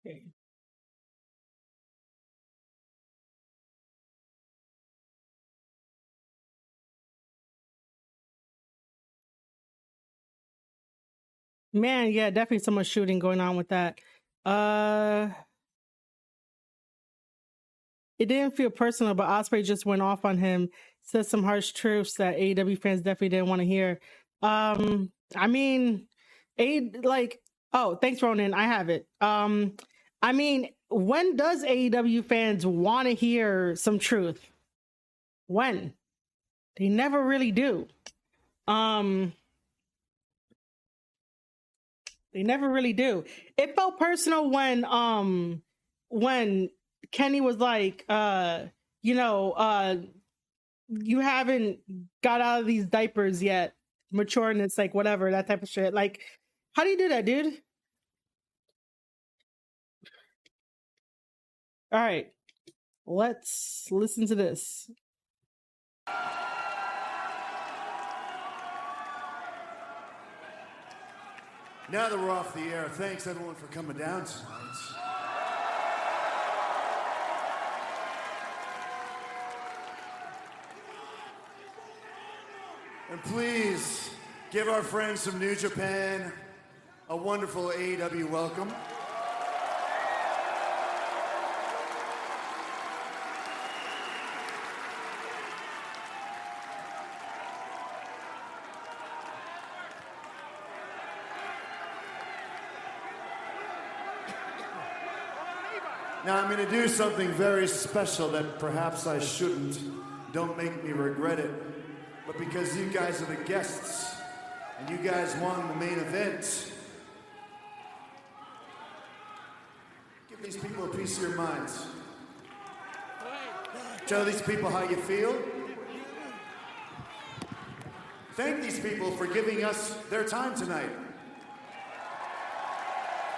Okay. Man, yeah, definitely so much shooting going on with that. It didn't feel personal, but Ospreay just went off on him, said some harsh truths that AEW fans definitely didn't want to hear. I mean, oh, thanks, Ronan. I have it. I mean, when does AEW fans want to hear some truth? When? They never really do. They never really do. It felt personal when Kenny was like, you haven't got out of these diapers yet, mature, and it's like whatever, that type of shit. Like, how do you do that, dude? All right, let's listen to this. Now that we're off the air, thanks everyone for coming down tonight. And please give our friends from New Japan a wonderful AEW welcome. Now I'm going to do something very special that perhaps I shouldn't. Don't make me regret it. But because you guys are the guests, and you guys won the main event, give these people a piece of your minds. Tell these people how you feel. Thank these people for giving us their time tonight.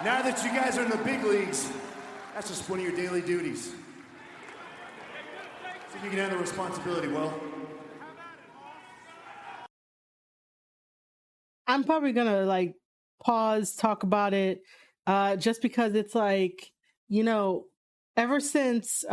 Now that you guys are in the big leagues, that's just one of your daily duties. See if you can handle the responsibility well. I'm probably gonna like pause, talk about it, just because it's like, ever since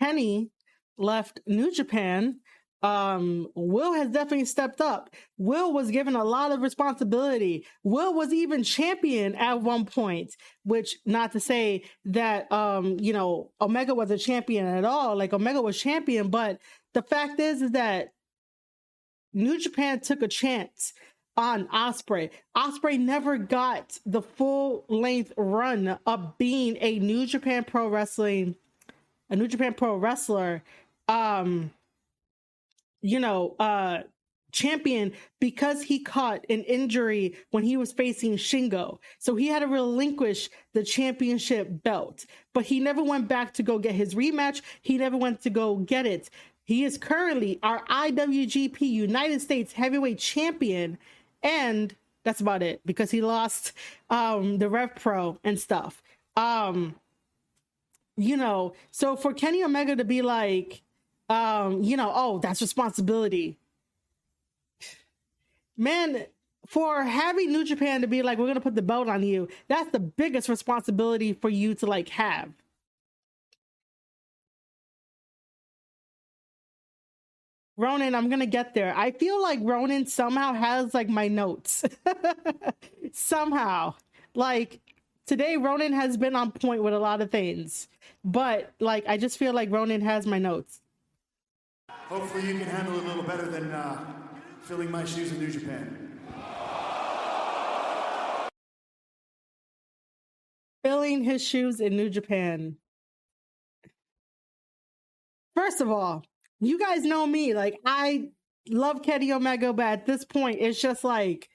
Kenny left New Japan, Will has definitely stepped up. Will was given a lot of responsibility. Will was even champion at one point, which not to say that, Omega was a champion at all. Like, Omega was champion, but the fact is that New Japan took a chance on Ospreay. Ospreay never got the full length run of being a New Japan Pro Wrestler, champion, because he caught an injury when he was facing Shingo. So he had to relinquish the championship belt, but he never went back to go get his rematch. He never went to go get it. He is currently our IWGP United States Heavyweight Champion, and that's about it, because he lost the Rev Pro and stuff. So for Kenny Omega to be like, oh, that's responsibility. Man, for having New Japan to be like, we're going to put the belt on you, that's the biggest responsibility for you to like have. Ronan, I'm gonna get there. I feel like Ronan somehow has like my notes. Somehow. Like today, Ronan has been on point with a lot of things. But like I just feel like Ronan has my notes. Hopefully you can handle it a little better than filling my shoes in New Japan. Filling his shoes in New Japan. First of all, you guys know me. Like, I love Kenny Omega, but at this point, it's just like,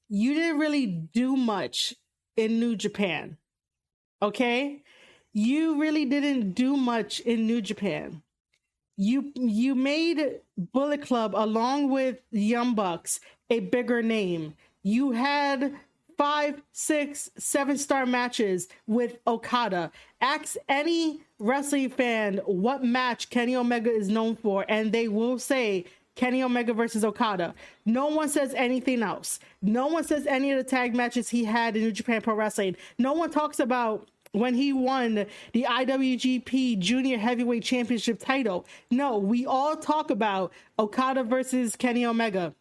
you didn't really do much in New Japan. Okay? You really didn't do much in New Japan. You made Bullet Club, along with Young Bucks, a bigger name. You had 5, 6, 7-star matches with Okada. Ask any wrestling fan what match Kenny Omega is known for, and they will say Kenny Omega versus Okada. No one says anything else. No one says any of the tag matches he had in New Japan Pro Wrestling. No one talks about when he won the IWGP Junior Heavyweight Championship title. No, we all talk about Okada versus Kenny Omega.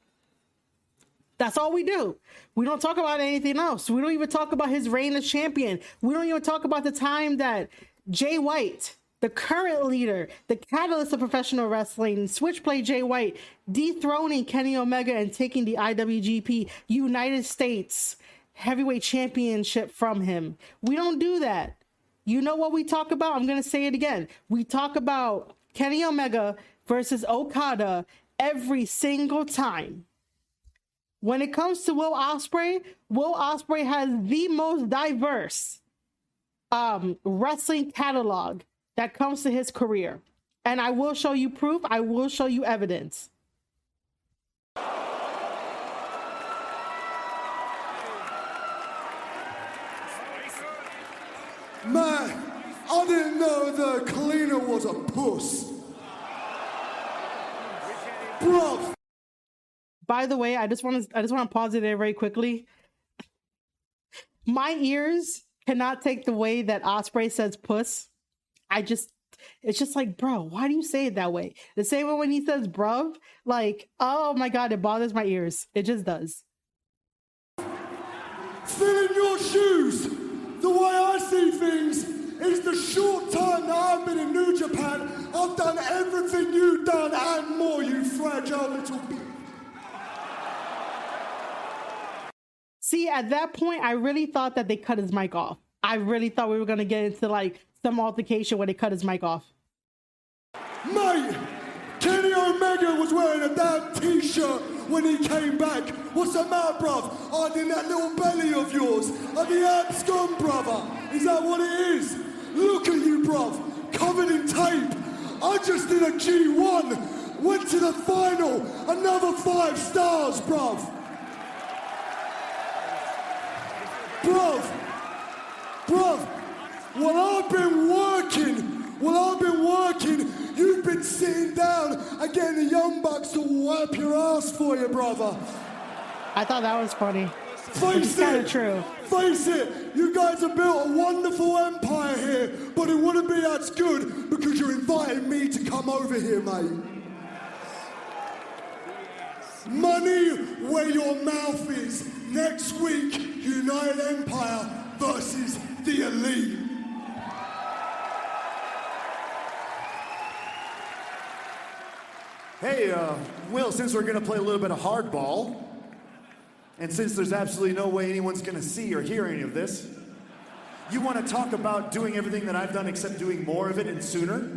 That's all we do. We don't talk about anything else. We don't even talk about his reign as champion. We don't even talk about the time that Jay White, the current leader, the catalyst of professional wrestling, Switchblade Jay White, dethroning Kenny Omega and taking the IWGP United States Heavyweight Championship from him. We don't do that. You know what we talk about? I'm going to say it again. We talk about Kenny Omega versus Okada every single time. When it comes to Will Ospreay has the most diverse wrestling catalog that comes to his career. And I will show you proof. I will show you evidence. Man, I didn't know the cleaner was a puss. Bro. By the way, I just want to pause it there very quickly. My ears cannot take the way that Ospreay says puss. It's just like, bro, why do you say it that way? The same way when he says bruv, like, oh my God, it bothers my ears. It just does. Fill in your shoes. The way I see things is the short time that I've been in New Japan, I've done everything you've done and more, you fragile little bitch. See, at that point, I really thought that they cut his mic off. I really thought we were going to get into like some altercation where they cut his mic off. Mate, Kenny Omega was wearing a damn t-shirt when he came back. What's the matter, bruv? Hiding that little belly of yours. Are the abs gone, brother? Is that what it is? Look at you, bruv, covered in tape. I just did a G1, went to the final, another 5 stars, bruv. Bruv, while I've been working, you've been sitting down and getting the Young Bucks to wipe your ass for you, brother. I thought that was funny. Face kind of true. Face it, you guys have built a wonderful empire here, but it wouldn't be as good because you're inviting me to come over here, mate. Money where your mouth is. Next week, United Empire versus the Elite. Hey, Will, since we're going to play a little bit of hardball, and since there's absolutely no way anyone's going to see or hear any of this, you want to talk about doing everything that I've done except doing more of it and sooner?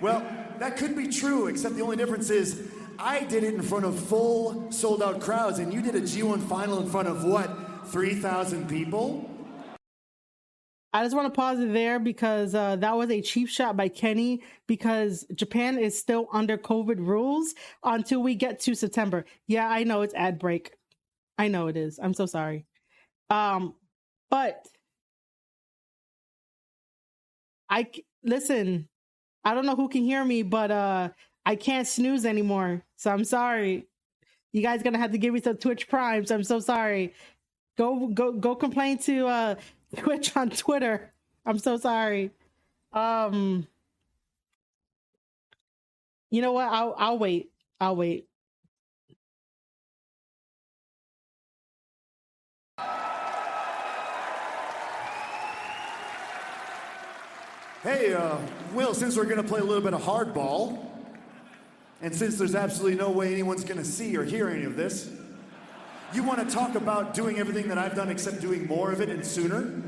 Well, that could be true, except the only difference is I did it in front of full, sold-out crowds, and you did a G1 final in front of, what, 3,000 people? I just want to pause it there because that was a cheap shot by Kenny because Japan is still under COVID rules until we get to September. Yeah, I know it's ad break. I know it is. I'm so sorry. But listen, I don't know who can hear me, but I can't snooze anymore. So I'm sorry. You guys gonna have to give me some Twitch Primes. I'm so sorry. Go complain to Twitch on Twitter. I'm so sorry. You know what? I'll wait. Hey, Will, since we're going to play a little bit of hardball, and since there's absolutely no way anyone's going to see or hear any of this, you want to talk about doing everything that I've done except doing more of it and sooner?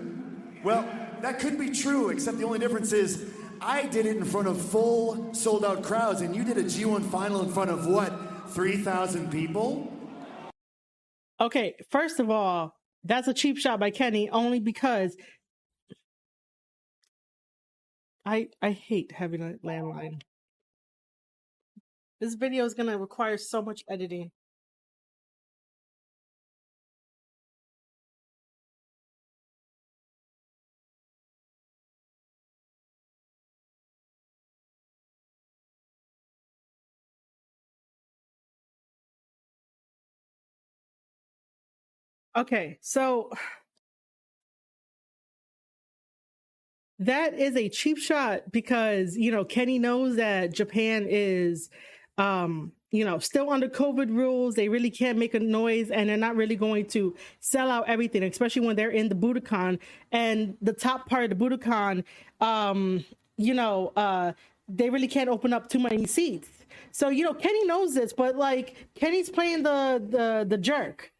Well, that could be true, except the only difference is I did it in front of full, sold-out crowds, and you did a G1 final in front of, what, 3,000 people? Okay, first of all, that's a cheap shot by Kenny only because I hate having a landline. This video is going to require so much editing. Okay, so that is a cheap shot because, you know, Kenny knows that Japan is, you know, still under COVID rules. They really can't make a noise and they're not really going to sell out everything, especially when they're in the Budokan and the top part of the Budokan, you know, they really can't open up too many seats. So, you know, Kenny knows this, but like Kenny's playing the jerk.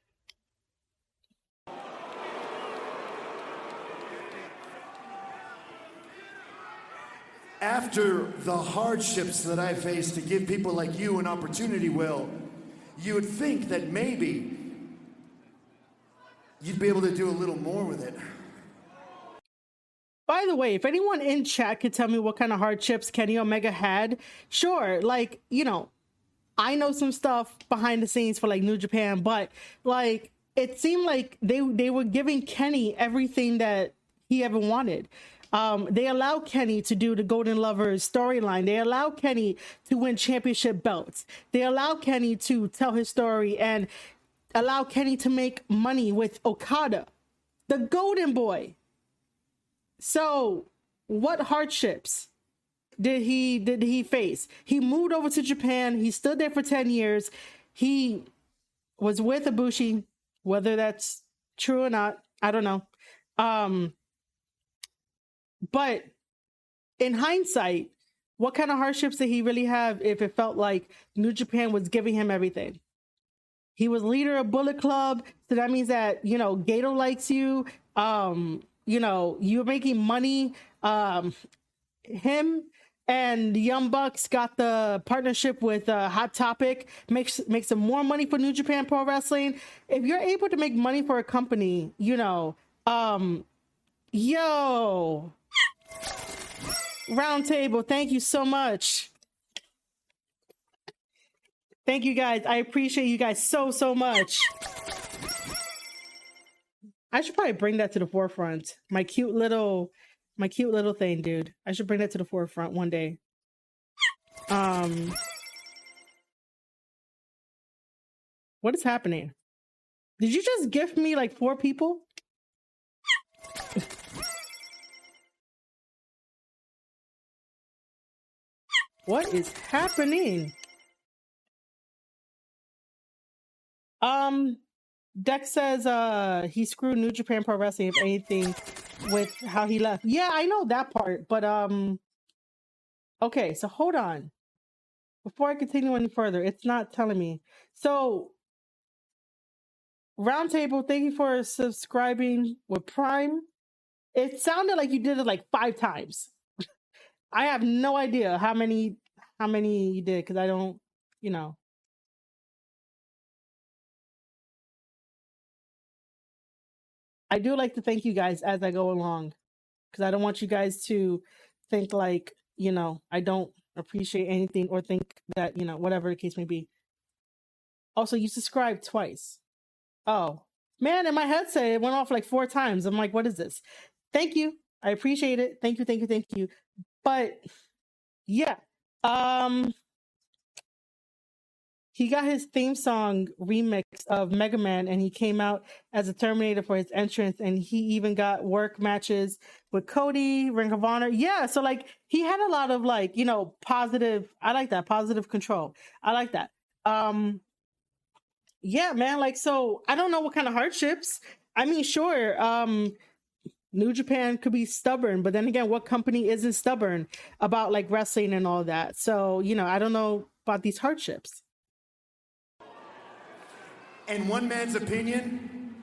After the hardships that I faced to give people like you an opportunity, Will, you would think that maybe you'd be able to do a little more with it. By the way, if anyone in chat could tell me what kind of hardships Kenny Omega had, sure, like, you know, I know some stuff behind the scenes for like New Japan, but like it seemed like they were giving Kenny everything that he ever wanted. They allow Kenny to do the Golden Lovers storyline. They allow Kenny to win championship belts. They allow Kenny to tell his story and allow Kenny to make money with Okada, the Golden Boy. So what hardships did he face? He moved over to Japan. He stood there for 10 years. He was with Ibushi, whether that's true or not, I don't know. But in hindsight, what kind of hardships did he really have if it felt like New Japan was giving him everything? He was leader of Bullet Club, so that means that, you know, Gato likes you. You know, you're making money. Him and the Young Bucks got the partnership with Hot Topic, makes some more money for New Japan Pro Wrestling. If you're able to make money for a company, you know, yo, Roundtable, thank you so much. Thank you guys. I appreciate you guys so much. I should probably bring that to the forefront. My cute little thing, dude. I should bring that to the forefront one day. What is happening? Did you just gift me like 4 people? What is happening? Dex says he screwed New Japan Pro Wrestling, if anything, with how he left. Yeah, I know that part, but okay, so hold on. Before I continue any further, it's not telling me. So Roundtable, thank you for subscribing with Prime. It sounded like you did it like 5 times. I have no idea how many you did, because I don't, you know. I do like to thank you guys as I go along, because I don't want you guys to think like, you know, I don't appreciate anything or think that, you know, whatever the case may be. Also, you subscribed twice. Oh, man, in my headset, it went off like 4 times. I'm like, what is this? Thank you. I appreciate it. Thank you. But yeah, he got his theme song remix of Mega Man, and he came out as a Terminator for his entrance, and he even got work matches with Cody, Ring of Honor. Yeah, so like he had a lot of like, you know, positive. I like that, positive control. I like that. Yeah, man, like, so I don't know what kind of hardships. I mean, sure, New Japan could be stubborn, but then again, what company isn't stubborn about like wrestling and all that? So, you know, I don't know about these hardships. And one man's opinion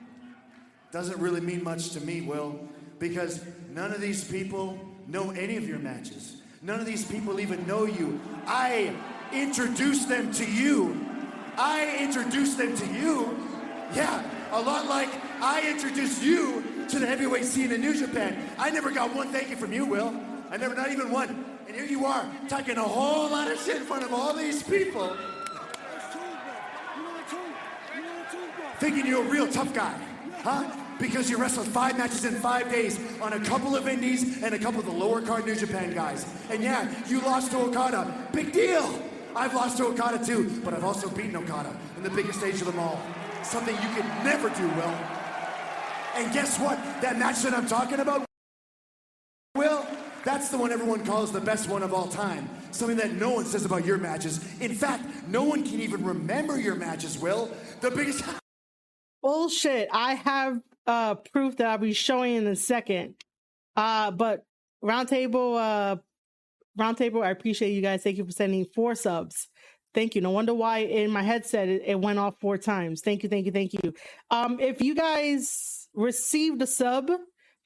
doesn't really mean much to me, Will, because none of these people know any of your matches. None of these people even know you. I introduced them to you. Yeah, a lot like I introduced you to the heavyweight scene in New Japan. I never got one thank you from you, Will. Not even one. And here you are, talking a whole lot of shit in front of all these people. Thinking you're a real tough guy, huh? Because you wrestled 5 matches in 5 days on a couple of indies and a couple of the lower card New Japan guys. And yeah, you lost to Okada. Big deal! I've lost to Okada too, but I've also beaten Okada in the biggest stage of them all. Something you could never do, Will. And guess what? That match that I'm talking about, Will, that's the one everyone calls the best one of all time. Something that no one says about your matches. In fact, no one can even remember your matches, Will. The biggest... Bullshit. I have proof that I'll be showing in a second. But Roundtable, I appreciate you guys. Thank you for sending 4 subs. Thank you. No wonder why in my headset it went off 4 times. Thank you. If you guys received a sub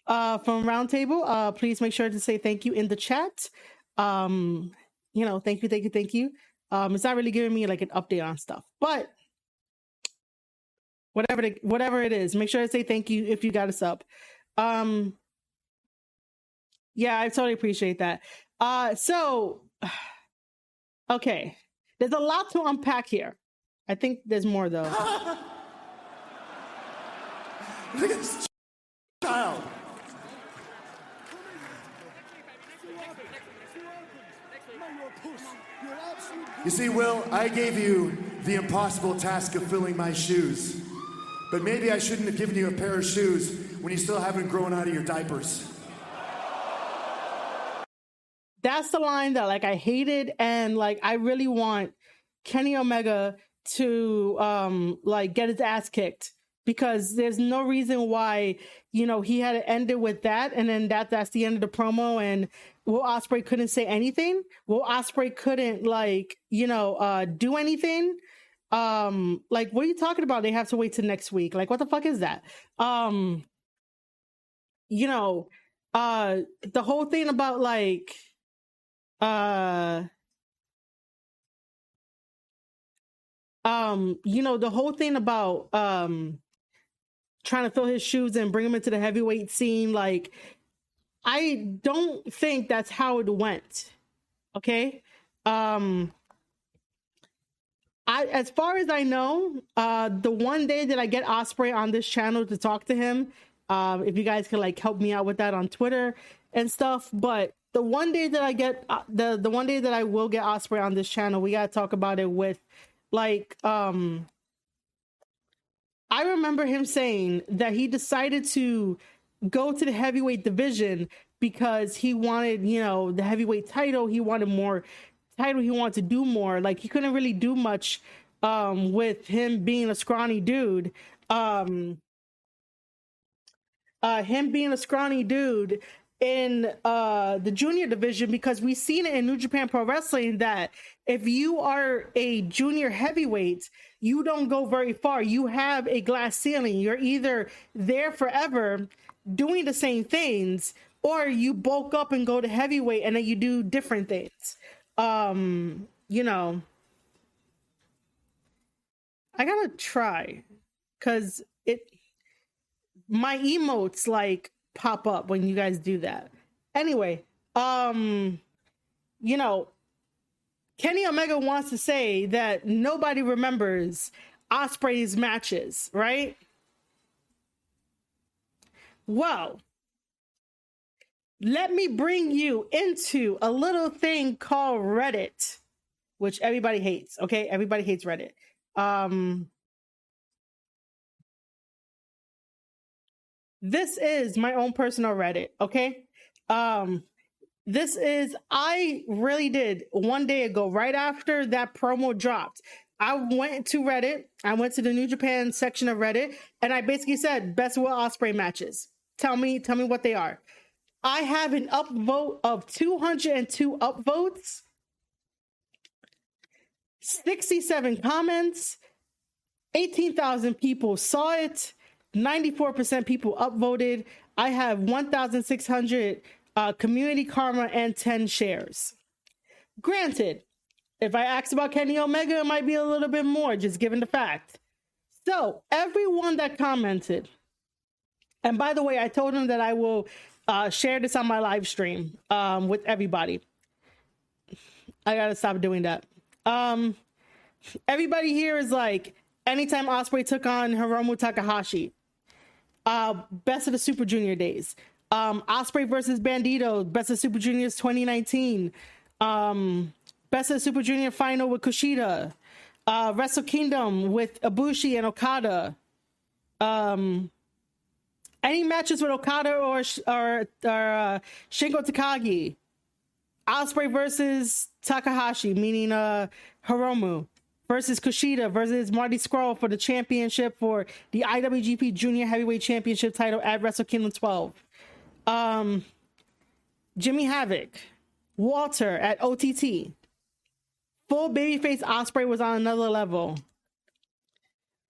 from Roundtable, please make sure to say thank you in the chat. Thank you. It's not really giving me like an update on stuff, but whatever it is, make sure to say thank you if you got a sub. Yeah, I totally appreciate that. Okay. There's a lot to unpack here. I think there's more though. Look at this child. You see, Will, I gave you the impossible task of filling my shoes. But maybe I shouldn't have given you a pair of shoes when you still haven't grown out of your diapers. That's the line that like I hated, and like I really want Kenny Omega to get his ass kicked, because there's no reason why he had to end it with that, and then that's the end of the promo, and Will Ospreay couldn't say anything. Will Ospreay couldn't do anything. What are you talking about? They have to wait till next week. Like, what the fuck is that? The whole thing about the whole thing about trying to fill his shoes and bring him into the heavyweight scene, like, I don't think that's how it went. Okay. As far as I know, the one day that I get Ospreay on this channel to talk to him, if you guys can help me out with that on Twitter and stuff, but the one day that I get the one day that I will get Ospreay on this channel, we gotta talk about it with I remember him saying that he decided to go to the heavyweight division because he wanted, the heavyweight title. He wanted more title. He wanted to do more. Like, he couldn't really do much with him being a scrawny dude. Him being a scrawny dude in the junior division, because we've seen it in New Japan Pro Wrestling that if you are a junior heavyweight, you don't go very far. You have a glass ceiling. You're either there forever doing the same things, or you bulk up and go to heavyweight and then you do different things. I gotta try, because my emotes pop up when you guys do that. Anyway, Kenny Omega wants to say that nobody remembers Ospreay's matches, right? Well, let me bring you into a little thing called Reddit, which everybody hates. Okay, everybody hates Reddit. This is my own personal Reddit. Okay. I really did one day ago, right after that promo dropped, I went to Reddit. I went to the New Japan section of Reddit, and I basically said, best Will Ospreay matches. Tell me what they are. I have an upvote of 202 upvotes, 67 comments, 18,000 people saw it, 94% people upvoted. I have 1,600 community karma and 10 shares. Granted, if I asked about Kenny Omega, it might be a little bit more, just given the fact. So everyone that commented, and by the way, I told him that I will share this on my live stream with everybody. I gotta stop doing that. Everybody here is anytime Ospreay took on Hiromu Takahashi, best of the Super Junior days. Ospreay versus Bandito, best of Super Juniors 2019. Best of Super Junior final with Kushida. Wrestle Kingdom with Ibushi and Okada. Any matches with Okada or Shingo Takagi? Ospreay versus Takahashi, meaning Hiromu, versus Kushida versus Marty Scurll for the championship for the IWGP Junior Heavyweight Championship title at Wrestle Kingdom 12. Jimmy Havoc, Walter at OTT. Full babyface Ospreay was on another level.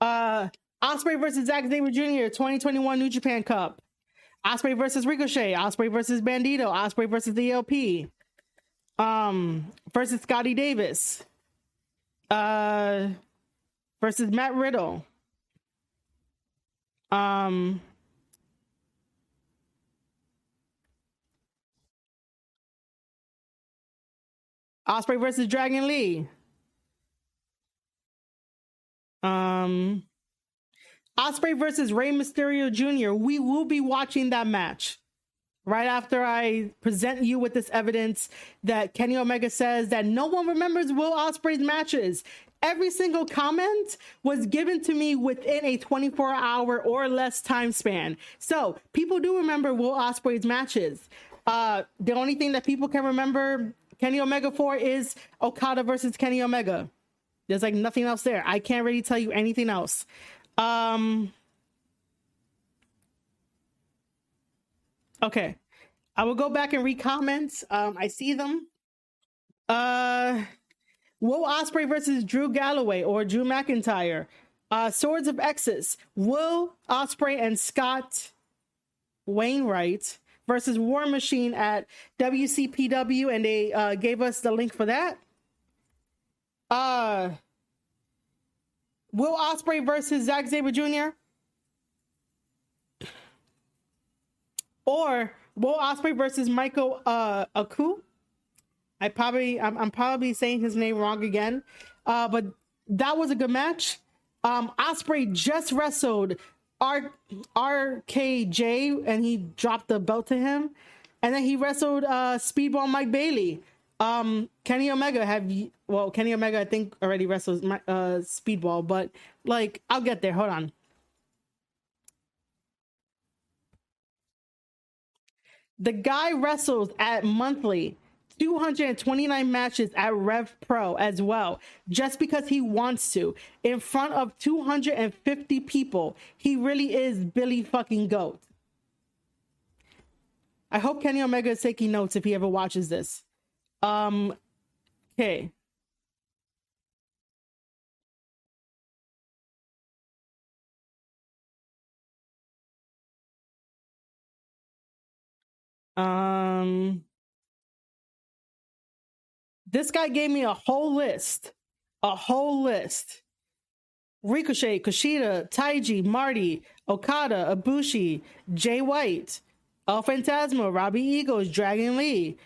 Ospreay versus Zack Sabre Jr. 2021 New Japan Cup. Ospreay versus Ricochet. Ospreay versus Bandito. Ospreay versus the ELP. Versus Scotty Davis. Versus Matt Riddle. Ospreay versus Dragon Lee. Ospreay versus Rey Mysterio Jr. We will be watching that match right after I present you with this evidence that Kenny Omega says that no one remembers Will Ospreay's matches. Every single comment was given to me within a 24-hour or less time span. So people do remember Will Ospreay's matches. The only thing that people can remember Kenny Omega for is Okada versus Kenny Omega. There's like nothing else there. I can't really tell you anything else. Okay. I will go back and read comments. I see them. Will Ospreay versus Drew Galloway or Drew McIntyre. Swords of Exodus. Will Ospreay and Scott Wainwright versus War Machine at WCPW, and they gave us the link for that. Will Ospreay versus Zack Sabre Jr. Or Will Ospreay versus Michael Aku. I'm probably saying his name wrong again. But that was a good match. Ospreay just wrestled RKJ and he dropped the belt to him. And then he wrestled Speedball Mike Bailey. Kenny Omega Kenny Omega I think already wrestles Speedball, but like I'll get there. Hold on. The guy wrestles at monthly 229 matches at Rev Pro as well, just because he wants to, in front of 250 people. He really is Billy fucking Goat. I hope Kenny Omega is taking notes if he ever watches this. Okay. This guy gave me a whole list. Ricochet, Kushida, Taiji, Marty, Okada, Ibushi, Jay White, El Phantasmo, Robbie Eagles, Dragon Lee,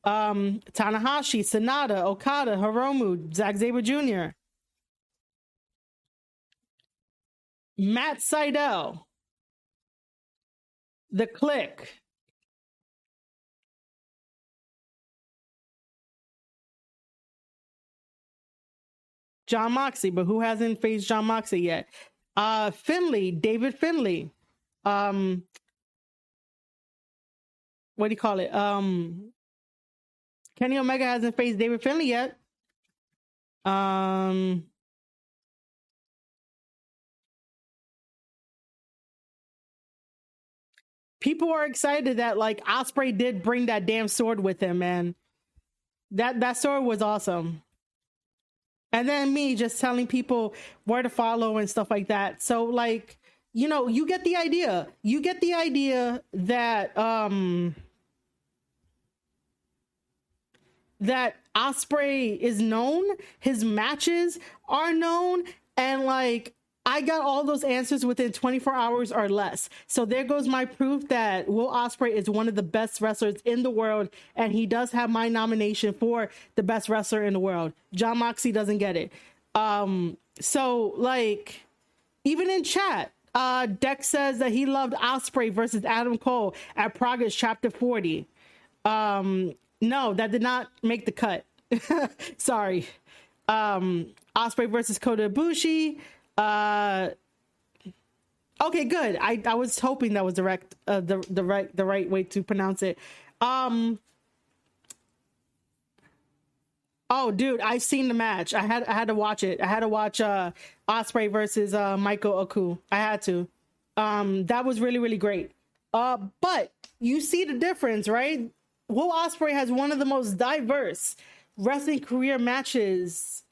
Tanahashi, Sonata, Okada, Hiromu, Zack Sabre Jr., Matt Sydal, The Click, John Moxley, but who hasn't faced John Moxley yet? David Finlay. What do you call it? Kenny Omega hasn't faced David Finlay yet. People are excited that like Ospreay did bring that damn sword with him, man. That sword was awesome. And then me just telling people where to follow and stuff like that. So like, you know, you get the idea. You get the idea that that Ospreay is known, his matches are known, and like I got all those answers within 24 hours or less. So there goes my proof that Will Ospreay is one of the best wrestlers in the world, and he does have my nomination for the best wrestler in the world. John Moxley doesn't get it. So like, even in chat, Dex says that he loved Ospreay versus Adam Cole at Progress Chapter 40. No, that did not make the cut. Sorry. Ospreay versus Kota Ibushi. Okay, good. I was hoping that was the right way to pronounce it. Oh, dude, I've seen the match. I had to watch it. I had to watch Ospreay versus Michael Oku. I had to. That was really, really great. But you see the difference, right? Will Ospreay has one of the most diverse wrestling career matches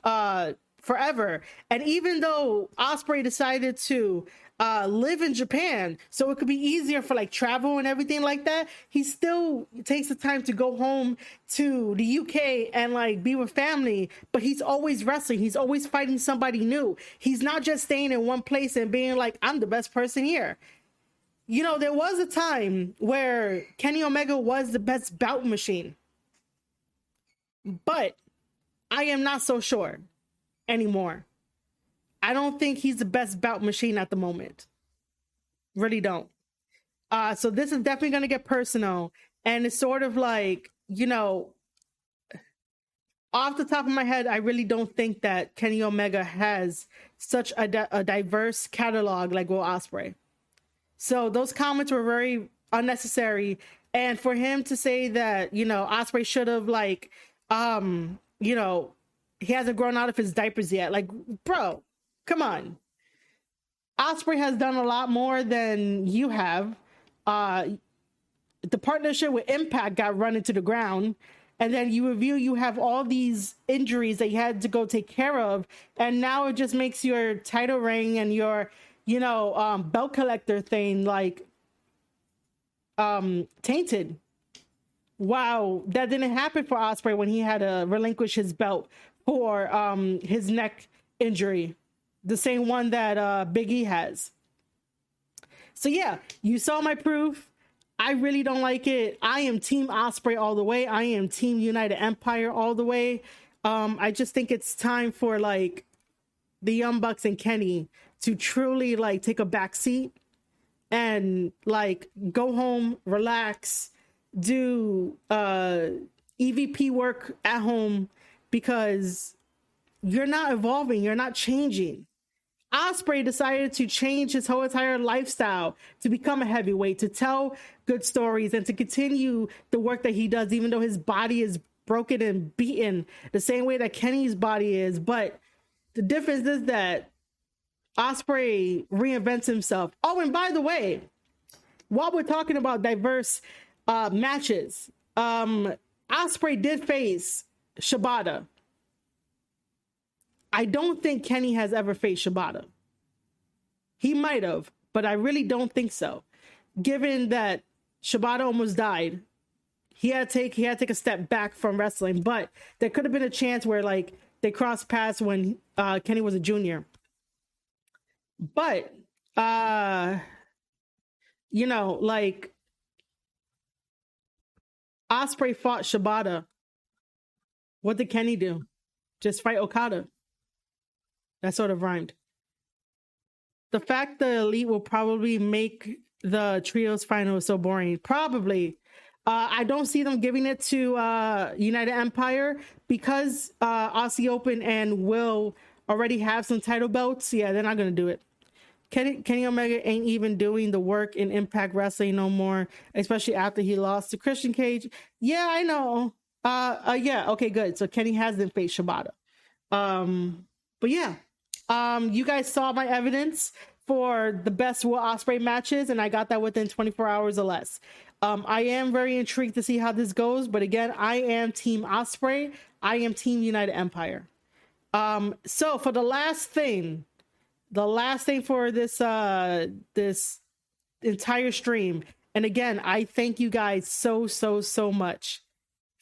forever. And even though Ospreay decided to live in Japan, so it could be easier for like travel and everything like that, he still takes the time to go home to the UK and like be with family. But he's always wrestling. He's always fighting somebody new. He's not just staying in one place and being like, I'm the best person here. You know, there was a time where Kenny Omega was the best bout machine, but I am not so sure anymore. I don't think he's the best bout machine at the moment. Really don't. So this is definitely going to get personal. And it's sort of like, you know, off the top of my head, I really don't think that Kenny Omega has such a diverse catalog like Will Ospreay. So those comments were very unnecessary. And for him to say that, you know, Ospreay should have like, you know, he hasn't grown out of his diapers yet. Like, bro, come on. Ospreay has done a lot more than you have. The partnership with Impact got run into the ground. And then you review, you have all these injuries that you had to go take care of. And now it just makes your title reign and your, you know, belt collector thing like tainted. Wow, that didn't happen for Ospreay when he had to relinquish his belt for his neck injury, the same one that Big E has. So yeah, you saw my proof. I really don't like it. I am Team Ospreay all the way. I am Team United Empire all the way. I just think it's time for like the Young Bucks and Kenny to truly like take a back seat and like go home, relax, do EVP work at home, because you're not evolving, you're not changing. Ospreay decided to change his whole entire lifestyle to become a heavyweight, to tell good stories and to continue the work that he does, even though his body is broken and beaten the same way that Kenny's body is. But the difference is that Ospreay reinvents himself. Oh, and by the way, while we're talking about diverse matches, Ospreay did face Shibata. I don't think Kenny has ever faced Shibata. He might have, but I really don't think so. Given that Shibata almost died, he had to take a step back from wrestling, but there could have been a chance where like they crossed paths when Kenny was a junior. But you know, like Ospreay fought Shibata. What did Kenny do? Just fight Okada. That sort of rhymed. The fact the Elite will probably make the trios final so boring. Probably. I don't see them giving it to United Empire because Aussie Open and Will already have some title belts. Yeah, they're not going to do it. Kenny Omega ain't even doing the work in Impact Wrestling no more, especially after he lost to Christian Cage. Yeah, I know. Yeah, okay, good. So Kenny hasn't faced Shibata. But yeah, you guys saw my evidence for the best Will Ospreay matches, and I got that within 24 hours or less. I am very intrigued to see how this goes, but again, I am Team Ospreay. I am Team United Empire. So for the last thing for this this entire stream, and again, I thank you guys so much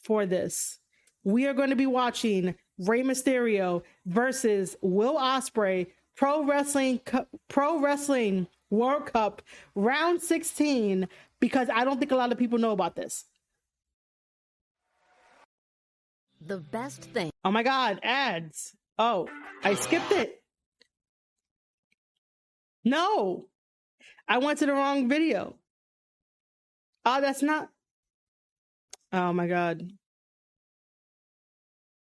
for this. We are going to be watching Rey Mysterio versus Will Ospreay Pro Wrestling World Cup round 16, because I don't think a lot of people know about this. The best thing. Oh my God, ads. Oh, I skipped it. No, I went to the wrong video. Oh, that's not. Oh my God.